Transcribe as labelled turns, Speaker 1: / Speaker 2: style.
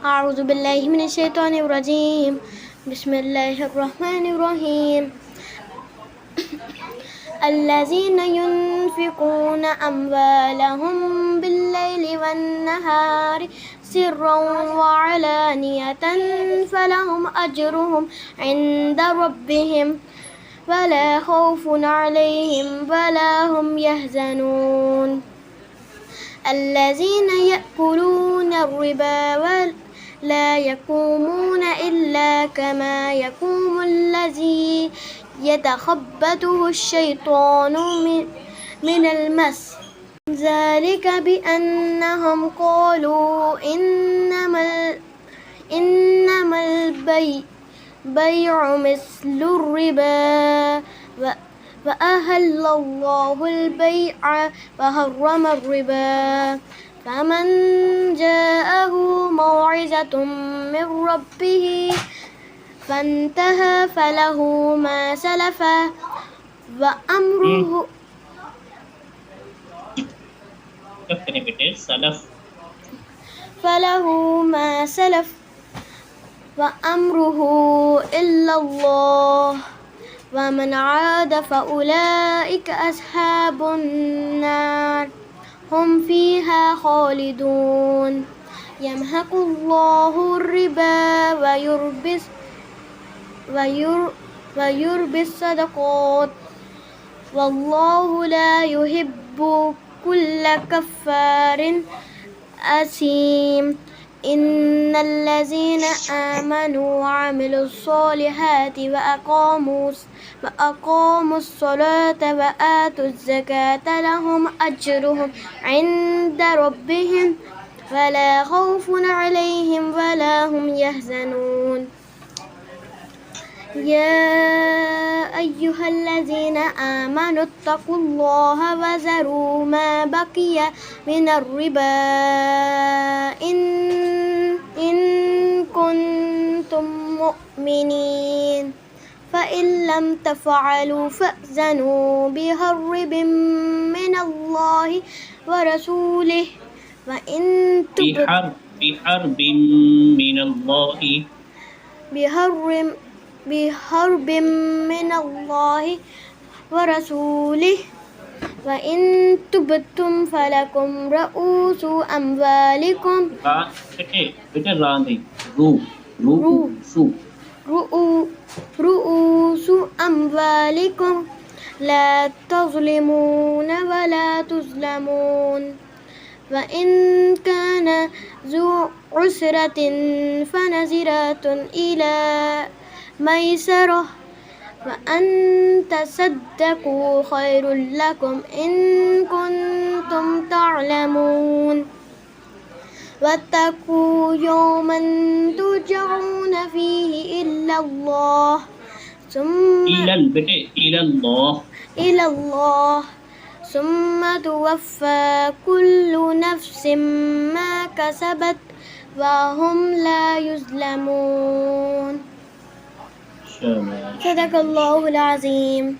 Speaker 1: أعوذ بالله من الشيطان الرجيم بسم الله الرحمن الرحيم الذين ينفقون أموالهم بالليل والنهار سرا وعلانية فلهم أجرهم عند ربهم ولا خوف عليهم ولا هم يحزنون الذين يأكلون الربا ولا يقومون إلا كما يقوم الذي يتخبطه الشيطان من المس ذلك بأنهم قالوا إنما البيع مثل الربا وأحل الله البيع وحرم الربا فمن جاءه موعظة من ربه فانتهى فله ما سلف وأمره فله ما سلف وأمره إلا الله ومن عاد فأولئك أصحاب النار هم فيها خالدون يمحق الله الربا ويربي الصدقات والله لا يحب كل كفار أثيم إن الذين آمنوا وعملوا الصالحات وأقاموا الصلاة وآتوا الزكاة لهم أجرهم عند ربهم ولا خوف عليهم ولا هم يحزنون يا أيها الذين آمنوا اتقوا الله وذروا ما بقي من الربا إن كنتم مؤمنين فإن لم تفعلوا فأذنوا بحرب من الله ورسوله وإن
Speaker 2: بحرب من الله
Speaker 1: بحرب من الله ورسوله وإن تبتم فلكم رؤوس أموالكم رؤوس أموالكم لا تظلمون ولا تظلمون وإن كان ذو عسرة فنظرة إلى ميسرة وأن تصدقوا خير لكم إن كنتم تعلمون واتقوا يوما ترجعون فيه إلى الله إلى الله ثم توفى كل نفس ما كسبت وهم لا يظلمون صدق الله العظيم